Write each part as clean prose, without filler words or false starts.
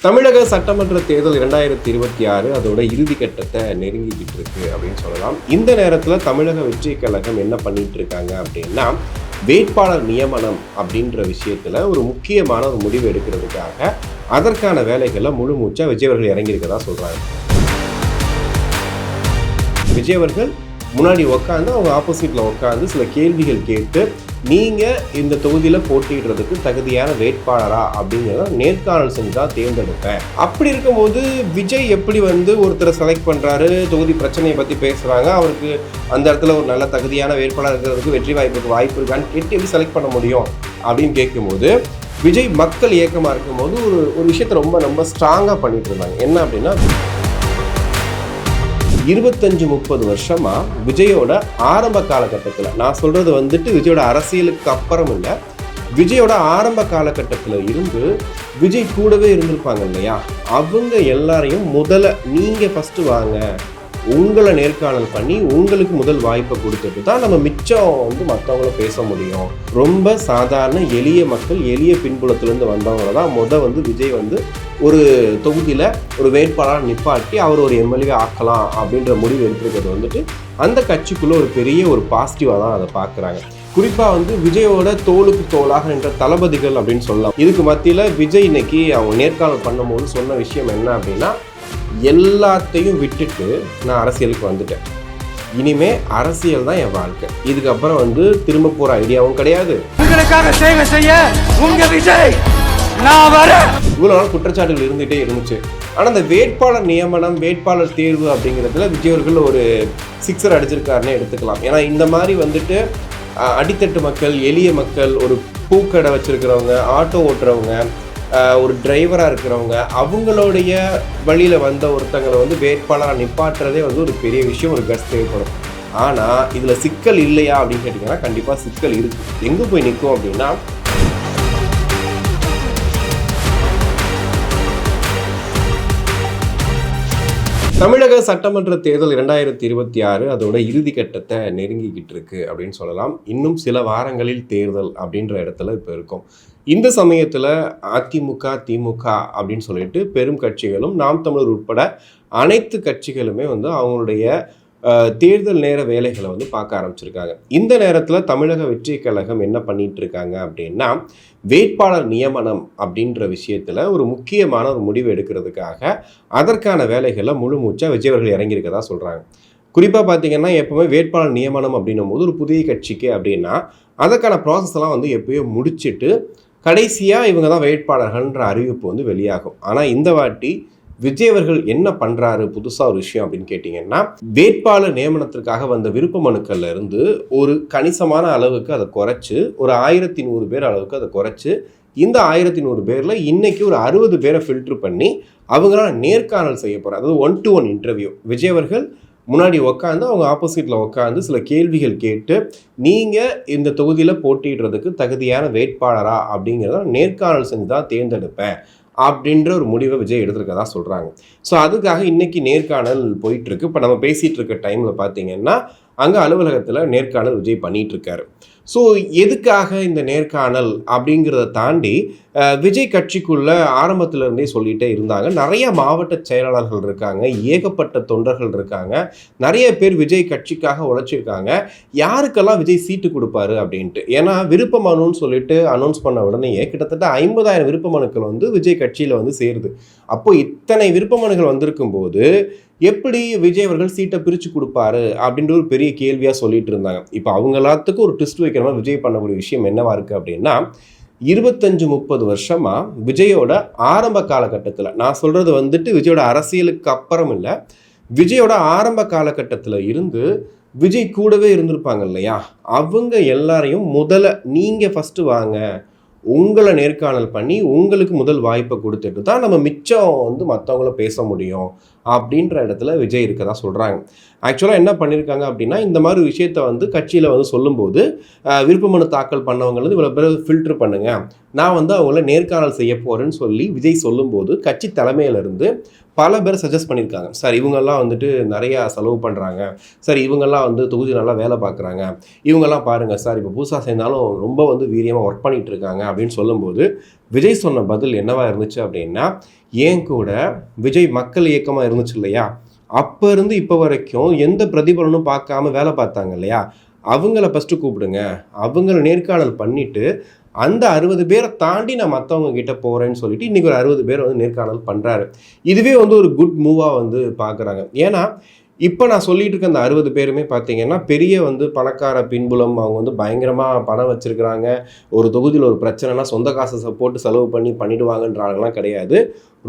தமிழக சட்டமன்ற தேர்தல் 2026 அதோட இறுதி கட்டத்தை நெருங்கிக்கிட்டு இருக்கு அப்படின்னு சொல்லலாம். இந்த நேரத்தில் தமிழக வெற்றி கழகம் என்ன பண்ணிட்டு இருக்காங்க அப்படின்னா, வேட்பாளர் நியமனம் அப்படின்ற விஷயத்தில் ஒரு முக்கியமான ஒரு முடிவு எடுக்கிறதுக்காக அதற்கான வேலைகளை முழு மூச்சா விஜய் அவர்கள் இறங்கியிருக்கதா சொல்கிறாங்க. விஜய் அவர்கள் முன்னாடி உட்காந்து அவங்க ஆப்போசிட்டில் உட்காந்து சில கேள்விகள் கேட்டு நீங்கள் இந்த தொகுதியில் போட்டிடுறதுக்கு தகுதியான வேட்பாளரா அப்படிங்கிறத நேர்காணல் செஞ்சு தான் தேர்ந்தெடுப்பேன். அப்படி இருக்கும்போது விஜய் எப்படி ஒருத்தரை செலக்ட் பண்ணுறாரு, தொகுதி பிரச்சனையை பற்றி பேசுகிறாங்க, அவருக்கு அந்த இடத்துல ஒரு நல்ல தகுதியான வேட்பாளர் இருக்கிறதுக்கு வெற்றி வாய்ப்பு இருக்கான்னு கேட்டு எப்படி செலக்ட் பண்ண முடியும் அப்படின்னு கேட்கும்போது, விஜய் மக்கள் இயக்கமாக இருக்கும்போது ஒரு விஷயத்தை ரொம்ப ஸ்ட்ராங்காக பண்ணிட்டு இருந்தாங்க. என்ன அப்படின்னா, 25-30 வருஷமா விஜயோட ஆரம்ப காலகட்டத்தில், நான் சொல்றது விஜயோட அரசியலுக்கு அப்புறம் இல்லை, விஜயோட ஆரம்ப காலகட்டத்தில் இருந்து விஜய் கூடவே இருந்திருப்பாங்க இல்லையா, அவங்க எல்லாரையும் முதல்ல நீங்கள் ஃபஸ்ட்டு வாங்க, உங்களை நேர்காணல் பண்ணி உங்களுக்கு முதல் வாய்ப்பை கொடுத்துட்டு தான் நம்ம மிச்சம் மற்றவங்கள பேச முடியும். ரொம்ப சாதாரண எளிய மக்கள், எளிய பின்புலத்திலேருந்து வந்தவங்கள தான் விஜய் ஒரு தொகுதியில் ஒரு வேட்பாளராக நிப்பாட்டி அவர் ஒரு எம்எல்ஏ ஆக்கலாம் அப்படின்ற முடிவு எடுத்துருக்கிறது அந்த கட்சிக்குள்ளே ஒரு பெரிய ஒரு பாசிட்டிவாக தான் அதை பார்க்குறாங்க. குறிப்பாக விஜயோட தோளுக்கு தோளாக நின்ற தளபதிகள் அப்படின்னு சொல்லலாம். இதுக்கு மத்தியில் விஜய் இன்னைக்கு அவங்க நேர்காணல் பண்ணும்போது சொன்ன விஷயம் என்ன அப்படின்னா, எல்லாத்தையும் விட்டுட்டு நான் அரசியலுக்கு வந்துட்டேன், இனிமே அரசியல் தான் என் வாழ்க்கை, இதுக்கப்புறம் திரும்ப போகிற ஐடியாவும் கிடையாது, உங்களுக்காக சேவை செய்ய உங்க விஜய் நான் வரேன். இவ்வளோ நாள் குற்றச்சாட்டுகள் இருந்துகிட்டே இருந்துச்சு. ஆனால் அந்த வேட்பாளர் நியமனம், வேட்பாளர் தேர்வு அப்படிங்கிறதுல விஜய் அவர்கள் ஒரு சிக்ஸர் அடிச்சிருக்காருன்னு எடுத்துக்கலாம். ஏன்னா இந்த மாதிரி அடித்தட்டு மக்கள், எளிய மக்கள், ஒரு பூக்கடை வச்சுருக்கிறவங்க, ஆட்டோ ஓட்டுறவங்க, ஒரு டிரைவராக இருக்கிறவங்க, அவங்களுடைய வழியில் வந்த ஒருத்தங்களை வேட்பாளராக நிப்பாட்டுறதே ஒரு பெரிய விஷயம், ஒரு கட்ஸ் தேவைப்படும். ஆனால் இதில் சிக்கல் இல்லையா அப்படின்னு கேட்டிங்கன்னா கண்டிப்பாக சிக்கல் இருக்குது. எங்கே போய் நிற்கும் அப்படின்னா, தமிழக சட்டமன்ற தேர்தல் 2026 அதோட இறுதி கட்டத்தை நெருங்கிக்கிட்டு இருக்கு அப்படின்னு சொல்லலாம். இன்னும் சில வாரங்களில் தேர்தல் அப்படின்ற இடத்துல இப்போ இருக்கும். இந்த சமயத்தில் அதிமுக, திமுக அப்படின்னு சொல்லிட்டு பெரும் கட்சிகளும், நாம் தமிழர் உட்பட அனைத்து கட்சிகளுமே அவங்களுடைய தேர்தல் நேர வேலைகளை பார்க்க ஆரம்பிச்சிருக்காங்க. இந்த நேரத்தில் தமிழக வெற்றி கழகம் என்ன பண்ணிட்டு இருக்காங்க அப்படின்னா, வேட்பாளர் நியமனம் அப்படின்ற விஷயத்தில் ஒரு முக்கியமான ஒரு முடிவு எடுக்கிறதுக்காக அதற்கான வேலைகளை முழு மூச்சா விஜய் அவர்கள் இறங்கியிருக்கதா சொல்கிறாங்க. குறிப்பாக பார்த்தீங்கன்னா, எப்போவுமே வேட்பாளர் நியமனம் அப்படின்னும் போது ஒரு புதிய கட்சிக்கு அப்படின்னா அதற்கான ப்ராசஸ் எல்லாம் எப்போயோ முடிச்சுட்டு கடைசியாக இவங்க தான் வேட்பாளர்கள்ன்ற அறிவிப்பு வெளியாகும். ஆனால் இந்த வாட்டி விஜய் அவர்கள் என்ன பண்ணுறாரு புதுசாக ஒரு விஷயம் அப்படின்னு கேட்டிங்கன்னா, வேட்பாளர் நியமனத்திற்காக வந்த விருப்ப மனுக்கள்ல இருந்து ஒரு கணிசமான அளவுக்கு அதை குறைச்சி, ஒரு 1100 பேர் அளவுக்கு அதை குறைச்சி, இந்த 1100 பேரில் இன்னைக்கு ஒரு 60 பேரை ஃபில்ட்ரு பண்ணி அவங்களால நேர்காணல் செய்ய போகிறார். அதாவது 1-to-1 இன்டர்வியூ. விஜய் அவர்கள் முன்னாடி உட்காந்து அவங்க ஆப்போசிட்டில் உட்காந்து சில கேள்விகள் கேட்டு நீங்கள் இந்த தொகுதியில் போட்டிடுறதுக்கு தகுதியான வேட்பாளரா அப்படிங்கிறத நேர்காணல் செஞ்சு தான் தேர்ந்தெடுப்பேன் அப்படின்ற ஒரு முடிவை விஜய் எடுத்திருக்கதா சொல்கிறாங்க. ஸோ அதுக்காக இன்னைக்கு நேர்காணல் போயிட்டுருக்கு. இப்போ நம்ம பேசிகிட்டு இருக்க டைமில் பார்த்தீங்கன்னா அங்கே அலுவலகத்தில் நேர்காணல் விஜய் பண்ணிகிட்ருக்காரு. ஸோ எதுக்காக இந்த நேர்காணல் அப்படிங்கிறத தாண்டி விஜய் கட்சிக்குள்ளே ஆரம்பத்திலேருந்தே சொல்லிகிட்டே இருந்தாங்க. நிறைய மாவட்ட செயலாளர்கள் இருக்காங்க, ஏகப்பட்ட தொண்டர்கள் இருக்காங்க, நிறைய பேர் விஜய் கட்சிக்காக உழைச்சிருக்காங்க, யாருக்கெல்லாம் விஜய் சீட்டு கொடுப்பாரு அப்படின்ட்டு. ஏன்னா விருப்ப மனுன்னு சொல்லிட்டு அனௌன்ஸ் பண்ண உடனே கிட்டத்தட்ட 50,000 விருப்ப மனுக்கள் விஜய் கட்சியில் சேருது. அப்போது இத்தனை விருப்ப மனுக்கள் வந்திருக்கும் போது எப்படி விஜய் அவர்கள் சீட்டை பிரித்து கொடுப்பாரு அப்படின்ற ஒரு பெரிய கேள்வியாக சொல்லிட்டு இருந்தாங்க. இப்போ அவங்க எல்லாத்துக்கும் ஒரு ட்விஸ்ட் வைக்கிற மாதிரி விஜய் பண்ணக்கூடிய விஷயம் என்னவா இருக்குது அப்படின்னா, 25-30 வருஷமா விஜயோட ஆரம்ப காலகட்டத்தில், நான் சொல்கிறது விஜயோட அரசியலுக்கு அப்புறம் இல்லை, விஜயோட ஆரம்ப காலகட்டத்தில் இருந்து விஜய் கூடவே இருந்திருப்பாங்க இல்லையா, அவங்க எல்லாரையும் முதல்ல நீங்கள் ஃபஸ்ட்டு வாங்க, உங்களை நேர்காணல் பண்ணி உங்களுக்கு முதல் வாய்ப்பை கொடுத்துட்டு தான் நம்ம மிச்சம் மற்றவங்கள பேச முடியும் அப்படின்ற இடத்துல விஜய் இருக்கதா சொல்கிறாங்க. ஆக்சுவலாக என்ன பண்ணியிருக்காங்க அப்படின்னா, இந்த மாதிரி விஷயத்த வந்து கட்சியில் வந்து சொல்லும்போது விருப்ப மனு தாக்கல் பண்ணவங்க வந்து இவ்வளோ பேர் ஃபில்டர் பண்ணுங்க, நான் வந்து அவங்கள நேர்காணல் செய்ய போகிறேன்னு சொல்லி விஜய் சொல்லும்போது கட்சி தலைமையிலேருந்து பல பேர் சஜஸ்ட் பண்ணியிருக்காங்க. சார் இவங்கெல்லாம் வந்துட்டு நிறையா செலவு பண்ணுறாங்க, சார் இவங்கெல்லாம் வந்து தொகுதி நல்லா வேலை பார்க்குறாங்க, இவங்கெல்லாம் பாருங்கள் சார் இப்போ புதுசாக சேர்ந்தாலும் ரொம்ப வந்து வீரியமாக ஒர்க் பண்ணிகிட்டு இருக்காங்க அப்படின்னு சொல்லும்போது விஜய் சொன்ன பதில் என்னவா இருந்துச்சு அப்படின்னா, ஏன் கூட விஜய் மக்கள் இயக்கமாக இருந்துச்சு இல்லையா, அப்போ இருந்து இப்போ வரைக்கும் எந்த பிரதிபலனும் பார்க்காம வேலை பார்த்தாங்க இல்லையா, அவங்கள ஃபஸ்ட்டு கூப்பிடுங்க, அவங்கள நேர்காணல் பண்ணிவிட்டு அந்த 60 பேரை தாண்டி நான் மற்றவங்க கிட்ட போகிறேன்னு சொல்லிட்டு இன்றைக்கி ஒரு 60 பேர் வந்து நேர்காணல் பண்ணுறாரு. இதுவே வந்து ஒரு குட் மூவாக வந்து பார்க்குறாங்க. ஏன்னா இப்போ நான் சொல்லிட்டு இருக்க அந்த 60 பேருமே பார்த்தீங்கன்னா பெரிய வந்து பணக்கார பின்புலம், அவங்க வந்து பயங்கரமாக பணம் வச்சுருக்கிறாங்க, ஒரு தொகுதியில் ஒரு பிரச்சனைனா சொந்த காசை போட்டு செலவு பண்ணிடுவாங்கன்றாங்கலாம் கிடையாது.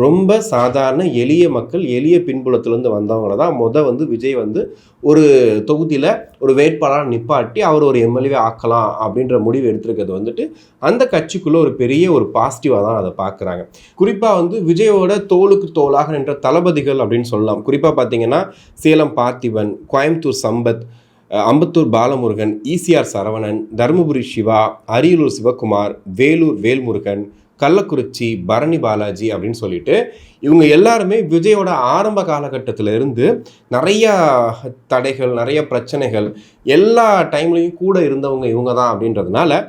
ரொம்ப சாதாரண எளிய மக்கள், எளிய பின்புலத்திலேருந்து வந்தவங்கள தான் வந்து விஜய் வந்து ஒரு தொகுதியில் ஒரு வேட்பாளராக நிப்பாட்டி அவர் ஒரு எம்எல்ஏ ஆக்கலாம் அப்படின்ற முடிவு எடுத்திருக்கிறது வந்துட்டு அந்த கட்சிக்குள்ளே ஒரு பெரிய ஒரு பாசிட்டிவாக தான் அதை பார்க்குறாங்க. குறிப்பாக வந்து விஜயோட தோளுக்கு தோளாக நின்ற தளபதிகள் அப்படின்னு சொல்லலாம். குறிப்பாக பார்த்தீங்கன்னா சேலம் பார்த்திபன், கோயம்புத்தூர் சம்பத், அம்பத்தூர் பாலமுருகன், ஈசிஆர் சரவணன், தருமபுரி சிவா, அரியலூர் சிவகுமார், வேலூர் வேல்முருகன், கள்ளக்குறிச்சி பரணி பாலாஜி அப்படின்னு சொல்லிட்டு இவங்க எல்லாருமே விஜயோட ஆரம்ப காலகட்டத்தில் இருந்து நிறையா தடைகள், நிறைய பிரச்சனைகள், எல்லா டைம்லையும் கூட இருந்தவங்க இவங்க தான் அப்படின்றதுனால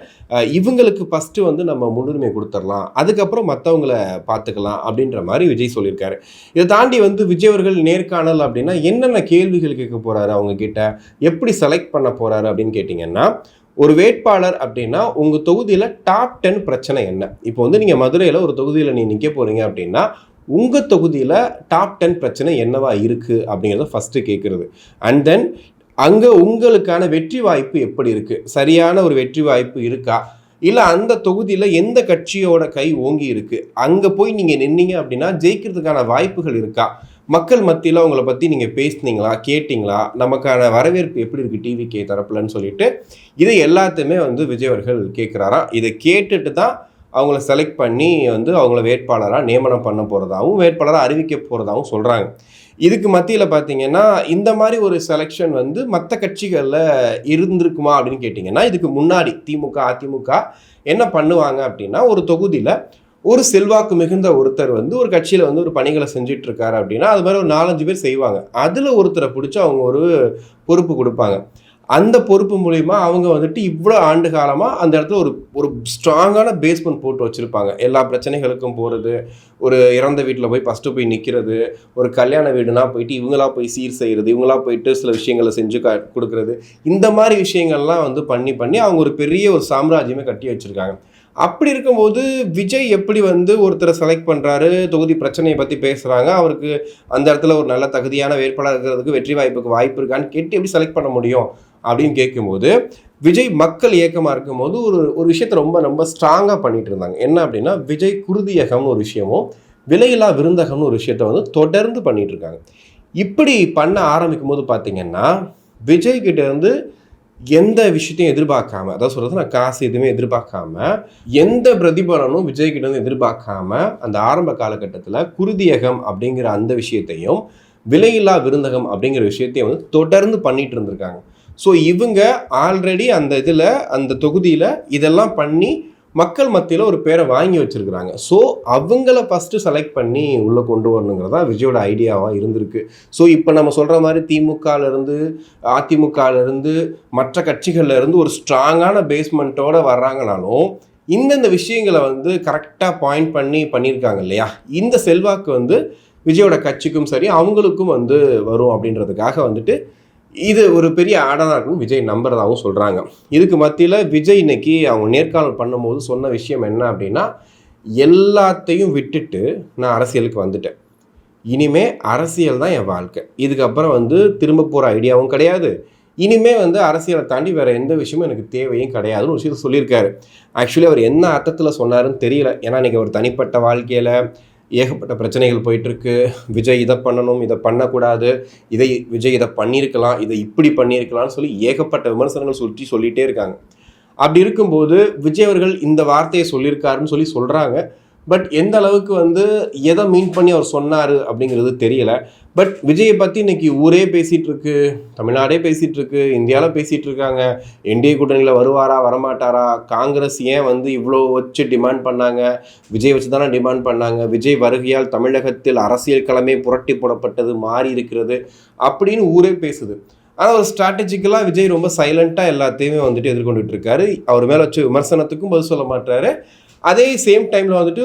இவங்களுக்கு ஃபஸ்ட்டு வந்து நம்ம முன்னுரிமை கொடுத்துடலாம், அதுக்கப்புறம் மற்றவங்கள பார்த்துக்கலாம் அப்படின்ற மாதிரி விஜய் சொல்லியிருக்காரு. இதை தாண்டி வந்து விஜய் அவர்கள் நேர்காணல் அப்படின்னா என்னென்ன கேள்விகள் கேட்க போகிறாரு, அவங்க கிட்ட எப்படி செலக்ட் பண்ண போகிறாரு அப்படின்னு கேட்டிங்கன்னா, ஒரு வேட்பாளர் அப்படின்னா உங்கள் தொகுதியில் டாப் 10 பிரச்சனை என்ன. இப்போ வந்து நீங்கள் மதுரையில் ஒரு தொகுதியில் நிற்க போகிறீங்க அப்படின்னா உங்கள் தொகுதியில் டாப் 10 பிரச்சனை என்னவா இருக்குது அப்படிங்கிறத ஃபஸ்ட்டு கேட்குறது. அண்ட் தென் அங்கே உங்களுக்கான வெற்றி வாய்ப்பு எப்படி இருக்குது, சரியான ஒரு வெற்றி வாய்ப்பு இருக்கா, இல்லை அந்த தொகுதியில் எந்த கட்சியோட கை ஓங்கி இருக்குது, அங்கே போய் நீங்கள் நின்னீங்க அப்படின்னா ஜெயிக்கிறதுக்கான வாய்ப்புகள் இருக்கா, மக்கள் மத்தியில் அவங்கள பற்றி நீங்கள் பேசுனீங்களா, கேட்டிங்களா, நமக்கான வரவேற்பு எப்படி இருக்குது டிவிகே தரப்புலன்னு சொல்லிட்டு இதை எல்லாத்தையுமே வந்து விஜய் அவர்கள் கேட்குறாராம். இதை கேட்டுட்டு தான் அவங்கள செலக்ட் பண்ணி வந்து அவங்கள வேட்பாளராக நியமனம் பண்ண போகிறதாகவும் வேட்பாளராக அறிவிக்க போகிறதாகவும் சொல்கிறாங்க. இதுக்கு மத்தியில் பார்த்தீங்கன்னா இந்த மாதிரி ஒரு செலெக்ஷன் வந்து மற்ற கட்சிகளில் இருந்திருக்குமா அப்படின்னு கேட்டிங்கன்னா, இதுக்கு முன்னாடி திமுக அதிமுக என்ன பண்ணுவாங்க அப்படின்னா, ஒரு தொகுதியில் ஒரு செல்வாக்கு மிகுந்த ஒருத்தர் வந்து ஒரு கட்சியில் வந்து ஒரு பணிகளை செஞ்சுட்டு இருக்காரு அப்படின்னா அது மாதிரி ஒரு 4-5 பேர் செய்வாங்க. அதில் ஒருத்தரை பிடிச்சி அவங்க ஒரு பொறுப்பு கொடுப்பாங்க. அந்த பொறுப்பு மூலிமா அவங்க வந்துட்டு இவ்வளோ ஆண்டு காலமாக அந்த இடத்துல ஒரு ஸ்ட்ராங்கான பேஸ்மெண்ட் போட்டு வச்சுருப்பாங்க. எல்லா பிரச்சனைகளுக்கும் போகிறது, ஒரு இறந்த வீட்டில் போய் ஃபஸ்ட்டு போய் நிற்கிறது, ஒரு கல்யாண வீடுனா போயிட்டு இவங்களா போய் சீர் செய்கிறது, இவங்களா போயிட்டு சில விஷயங்களை செஞ்சு கொடுக்குறது, இந்த மாதிரி விஷயங்கள்லாம் வந்து பண்ணி அவங்க ஒரு பெரிய ஒரு சாம்ராஜ்யமே கட்டி வச்சுருக்காங்க. அப்படி இருக்கும்போது விஜய் எப்படி வந்து ஒருத்தரை செலக்ட் பண்ணுறாரு, தொகுதி பிரச்சனையை பற்றி பேசுகிறாங்க, அவருக்கு அந்த இடத்துல ஒரு நல்ல தகுதியான வேட்பாளர் இருக்கிறதுக்கு வெற்றி வாய்ப்பு இருக்கான்னு கேட்டு எப்படி செலக்ட் பண்ண முடியும் அப்படின்னு கேட்கும்போது, விஜய் மக்கள் இயக்கமாக இருக்கும்போது ஒரு விஷயத்தை ரொம்ப ஸ்ட்ராங்காக பண்ணிட்டு இருந்தாங்க. என்ன அப்படின்னா, விஜய் குருதியகம்னு ஒரு விஷயமும் விலையில்லா விருந்தகம்னு ஒரு விஷயத்த வந்து தொடர்ந்து பண்ணிட்டு இருக்காங்க. இப்படி பண்ண ஆரம்பிக்கும் போது பார்த்தீங்கன்னா, விஜய் கிட்ட இருந்து எந்த விஷயத்தையும் எதிர்பார்க்காம, அதாவது சொல்கிறது நான் காசு எதுவுமே எதிர்பார்க்காம, எந்த பிரதிபலனும் விஜய்கிட்ட இருந்து எதிர்பார்க்காம அந்த ஆரம்ப காலகட்டத்தில் குருதியகம் அப்படிங்கிற அந்த விஷயத்தையும் விலையில்லா விருந்தகம் அப்படிங்கிற விஷயத்தையும் வந்து தொடர்ந்து பண்ணிட்டு இருந்திருக்காங்க. ஸோ இவங்க ஆல்ரெடி அந்த இதில் அந்த தொகுதியில் இதெல்லாம் பண்ணி மக்கள் மத்தியில் ஒரு பேரை வாங்கி வச்சுருக்கிறாங்க. ஸோ அவங்கள ஃபஸ்ட்டு செலக்ட் பண்ணி உள்ளே கொண்டு வரணுங்கிறதா விஜயோட ஐடியாவாக இருந்திருக்கு. ஸோ இப்போ நம்ம சொல்கிற மாதிரி திமுகலேருந்து அதிமுகலேருந்து மற்ற கட்சிகள்லேருந்து ஒரு ஸ்ட்ராங்கான பேஸ்மெண்ட்டோடு வர்றாங்கனாலும் இந்தந்த விஷயங்களை வந்து கரெக்டாக பாயிண்ட் பண்ணியிருக்காங்க இல்லையா, இந்த செல்வாக்கு வந்து விஜயோட கட்சிக்கும் சரி அவங்களுக்கும் வந்து வரும் அப்படின்றதுக்காக வந்துட்டு இது ஒரு பெரிய ஆடாக இருக்குன்னு விஜய் நம்புறதாகவும் சொல்கிறாங்க. இதுக்கு மத்தியில் விஜய் இன்னைக்கு அவங்க நேர்காணல் பண்ணும்போது சொன்ன விஷயம் என்ன அப்படின்னா, எல்லாத்தையும் விட்டுட்டு நான் அரசியலுக்கு வந்துட்டேன், இனிமே அரசியல் தான் என் வாழ்க்கை, இதுக்கப்புறம் வந்து திரும்ப போகிற ஐடியாவும் கிடையாது, இனிமேல் வந்து அரசியலை தாண்டி வேறு எந்த விஷயமும் எனக்கு தேவையும் கிடையாதுன்னு ஒரு விஷயத்தை சொல்லியிருக்காரு. ஆக்சுவலி அவர் என்ன அர்த்தத்தில் சொன்னாருன்னு தெரியல. ஏன்னா இன்றைக்கி அவர் தனிப்பட்ட வாழ்க்கையில் ஏகப்பட்ட பிரச்சனைகள் போயிட்டுருக்கு. விஜய் இதை பண்ணணும், இதை பண்ணக்கூடாது, விஜய் இதை பண்ணியிருக்கலாம், இதை இப்படி பண்ணியிருக்கலாம்னு சொல்லி ஏகப்பட்ட விமர்சனங்கள் சொல்லிகிட்டே இருக்காங்க. அப்படி இருக்கும்போது விஜய் அவர்கள் இந்த வார்த்தையை சொல்லியிருக்காருன்னு சொல்கிறாங்க. பட் எந்த அளவுக்கு வந்து எதை மீன் பண்ணி அவர் சொன்னார் அப்படிங்கிறது தெரியல. பட் விஜயை பற்றி இன்னைக்கு ஊரே பேசிகிட்டு இருக்கு, தமிழ்நாடே பேசிகிட்டு இருக்கு, இந்தியாவில் பேசிகிட்டு இருக்காங்க. என்டிஏ கூட்டணியில் வருவாரா வரமாட்டாரா, காங்கிரஸ் ஏன் வந்து இவ்வளோ வச்சு டிமாண்ட் பண்ணாங்க, விஜய் வச்சு தானே டிமாண்ட் பண்ணாங்க, விஜய் வருகையால் தமிழகத்தில் அரசியல் களமே புரட்டி போடப்பட்டது, மாறி இருக்கிறது அப்படின்னு ஊரே பேசுது. ஆனால் ஒரு ஸ்ட்ராட்டஜிக்கலாக விஜய் ரொம்ப சைலண்ட்டாக எல்லாத்தையுமே வந்துட்டு எதிர்கொண்டுட்டு இருக்காரு. அவர் மேலே வச்சு விமர்சனத்துக்கும் பதில் சொல்ல மாட்டாரு. அதே சேம் டைமில் வந்துட்டு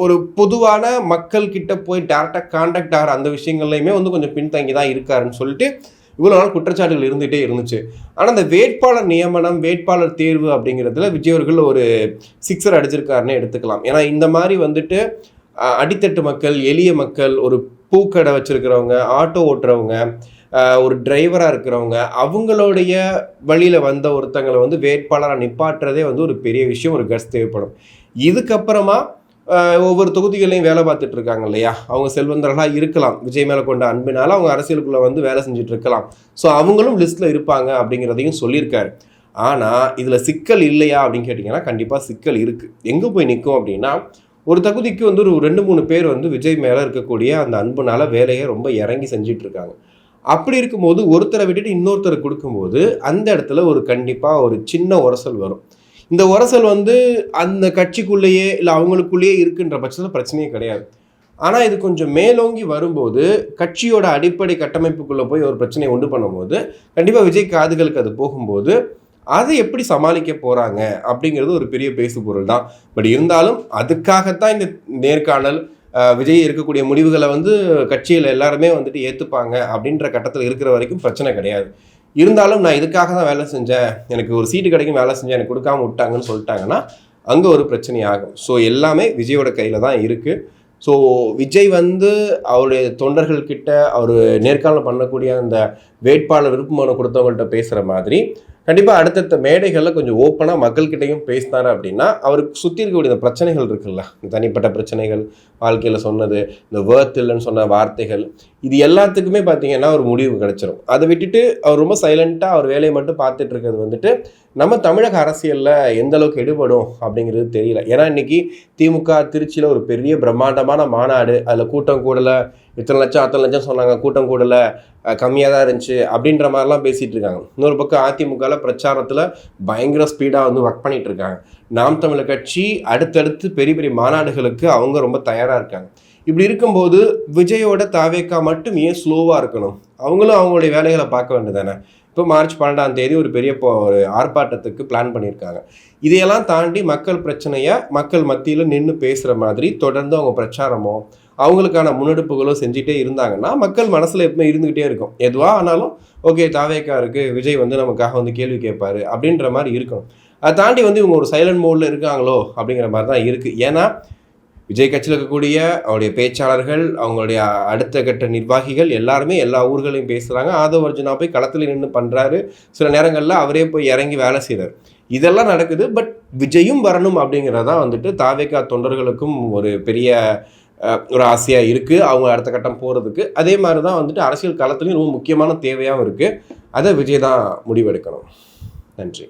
ஒரு பொதுவான மக்கள் கிட்ட போய் டேரெக்டாக கான்டாக்ட் ஆகிற அந்த விஷயங்கள்லையுமே வந்து கொஞ்சம் பின்தங்கி தான் இருக்காருன்னு சொல்லிட்டு இவ்வளோ நாள் குற்றச்சாட்டுகள் இருந்துகிட்டே இருந்துச்சு. ஆனால் இந்த வேட்பாளர் நியமனம், வேட்பாளர் தேர்வு அப்படிங்கிறதுல விஜய் அவர்கள் ஒரு சிக்ஸர் அடிச்சிருக்காருன்னு எடுத்துக்கலாம். ஏன்னா இந்த மாதிரி வந்துட்டு அடித்தட்டு மக்கள், எளிய மக்கள், ஒரு பூக்கடை வச்சுருக்கிறவங்க, ஆட்டோ ஓட்டுறவங்க, ஒரு டிரைவராக இருக்கிறவங்க, அவங்களுடைய வழியில் வந்த ஒருத்தங்களை வந்து வேட்பாளராக நிப்பாட்டுறதே வந்து ஒரு பெரிய விஷயம், ஒரு கட்ஸ் தேவைப்படும். இதுக்கப்புறமா ஒவ்வொரு தொகுதிகளையும் வேலை பார்த்துட்டு இருக்காங்க இல்லையா, அவங்க செல்வந்தர்களாக இருக்கலாம், விஜய் மேலே கொண்ட அன்பினால் அவங்க அரசியலுக்குள்ளே வந்து வேலை செஞ்சுட்டு இருக்கலாம். ஸோ அவங்களும் லிஸ்ட்டில் இருப்பாங்க அப்படிங்கிறதையும் சொல்லியிருக்காரு. ஆனால் இதில் சிக்கல் இல்லையா அப்படின்னு கேட்டிங்கன்னா கண்டிப்பாக சிக்கல் இருக்குது. எங்கே போய் நிற்கும் அப்படின்னா, ஒரு தகுதிக்கு வந்து ஒரு 2-3 பேர் வந்து விஜய் மேலே இருக்கக்கூடிய அந்த அன்புனால வேலையை ரொம்ப இறங்கி செஞ்சிட்டு இருக்காங்க. அப்படி இருக்கும்போது ஒருத்தரை விட்டுட்டு இன்னொருத்தரை கொடுக்கும்போது அந்த இடத்துல ஒரு கண்டிப்பாக ஒரு சின்ன உரசல் வரும். இந்த உரசல் வந்து அந்த கட்சிக்குள்ளேயே இல்லை அவங்களுக்குள்ளேயே இருக்குன்ற பட்சத்தில் பிரச்சனையே கிடையாது. ஆனால் இது கொஞ்சம் மேலோங்கி வரும்போது, கட்சியோட அடிப்படை கட்டமைப்புக்குள்ளே போய் ஒரு பிரச்சனையை உண்டு பண்ணும்போது கண்டிப்பாக விஜய் காதுகளுக்கு அது போகும்போது அதை எப்படி சமாளிக்க போகிறாங்க அப்படிங்கிறது ஒரு பெரிய பேசு பொருள் தான். பட் இருந்தாலும் அதுக்காகத்தான் இந்த நேர்காணல், விஜய் இருக்கக்கூடிய முடிவுகளை வந்து கட்சியில் எல்லாருமே வந்துட்டு ஏற்றுப்பாங்க அப்படின்ற கட்டத்தில் இருக்கிற வரைக்கும் பிரச்சனை கிடையாது. இருந்தாலும் நான் இதுக்காக தான் வேலை செஞ்சேன், எனக்கு ஒரு சீட்டு கிடைக்கும் வேலை செஞ்சேன், எனக்கு கொடுக்காம விட்டாங்கன்னு சொல்லிட்டாங்கன்னா அங்கே ஒரு பிரச்சனை ஆகும். ஸோ எல்லாமே விஜயோட கையில் தான் இருக்குது. ஸோ விஜய் வந்து அவருடைய தொண்டர்கள்கிட்ட அவர் நேர்காணல் பண்ணக்கூடிய அந்த வேட்பாளர் விருப்ப மனு கொடுத்தவங்கள்ட்ட பேசுகிற மாதிரி கண்டிப்பாக அடுத்தடுத்த மேடைகளில் கொஞ்சம் ஓப்பனாக மக்கள்கிட்டையும் பேசினார் அப்படின்னா அவருக்கு சுற்றி இருக்கக்கூடிய இந்த பிரச்சனைகள் இருக்குல்ல, தனிப்பட்ட பிரச்சனைகள், வாழ்க்கையில் சொன்னது, இந்த வேர்த் இல்லைன்னு சொன்ன வார்த்தைகள், இது எல்லாத்துக்குமே பார்த்தீங்கன்னா ஒரு முடிவு கிடைச்சிரும். அதை விட்டுட்டு அவர் ரொம்ப சைலண்ட்டாக அவர் வேலையை மட்டும் பார்த்துட்டு இருக்கிறது வந்துட்டு நம்ம தமிழக அரசியலில் எந்த அளவுக்கு எடுபடும் அப்படிங்கிறது தெரியல. ஏன்னா இன்றைக்கி திமுக திருச்சியில் ஒரு பெரிய பிரம்மாண்டமான மாநாடு, அதில் கூட்டம் கூடலை, இத்தனை லட்சம் அத்தனை லட்சம் சொன்னாங்க, கூட்டம் கூடலை, கம்மியாக தான் இருந்துச்சு அப்படின்ற மாதிரிலாம் பேசிகிட்டு இருக்காங்க. இன்னொரு பக்கம் அதிமுகவில் பிரச்சாரத்தில் பயங்கர ஸ்பீடாக வந்து ஒர்க் பண்ணிகிட்டு இருக்காங்க. நாம் தமிழர் கட்சி அடுத்தடுத்து பெரிய பெரிய மாநாடுகளுக்கு அவங்க ரொம்ப தயாராக இருக்காங்க. இப்படி இருக்கும்போது விஜயோட தாவேக்கா மட்டும் ஏன் ஸ்லோவாக இருக்கணும்? அவங்களும் அவங்களுடைய வேலைகளை பார்க்க வேண்டியதானே. இப்போ மார்ச் 12 ஒரு பெரிய ஒரு ஆர்ப்பாட்டத்துக்கு பிளான் பண்ணியிருக்காங்க. இதையெல்லாம் தாண்டி மக்கள் பிரச்சனையை மக்கள் மத்தியில் நின்று பேசுகிற மாதிரி தொடர்ந்து அவங்க பிரச்சாரமோ அவங்களுக்கான முன்னெடுப்புகளோ செஞ்சுட்டே இருந்தாங்கன்னா மக்கள் மனசில் எப்பவுமே இருந்துக்கிட்டே இருக்கும். எதுவாக ஆனாலும் ஓகே தாவேக்கா இருக்குது, விஜய் வந்து நமக்காக வந்து கேள்வி கேட்பாரு அப்படின்ற மாதிரி இருக்கும். அதை தாண்டி வந்து இவங்க ஒரு சைலண்ட் மோடில் இருக்காங்களோ அப்படிங்கிற மாதிரி தான் இருக்குது. ஏன்னா விஜய் கட்சியில் இருக்கக்கூடிய அவருடைய பேச்சாளர்கள், அவங்களுடைய அடுத்த கட்ட நிர்வாகிகள் எல்லாருமே எல்லா ஊர்களையும் பேசுகிறாங்க. ஆதவ அர்ஜுனா போய் களத்தில் நின்று பண்ணுறாரு, சில நேரங்களில் அவரே போய் இறங்கி வேலை செய்கிறார். இதெல்லாம் நடக்குது. பட் விஜயும் வரணும் அப்படிங்கிறதான் வந்துட்டு தாவேக்கா தொண்டர்களுக்கும் ஒரு பெரிய ஒரு ஆசையாக இருக்குது, அவங்க அடுத்த கட்டம் போகிறதுக்கு. அதே மாதிரி தான் வந்துட்டு அரசியல் களத்துலையும் ரொம்ப முக்கியமான தேவையாகவும் இருக்குது. அதை விஜய் தான் முடிவெடுக்கணும். நன்றி.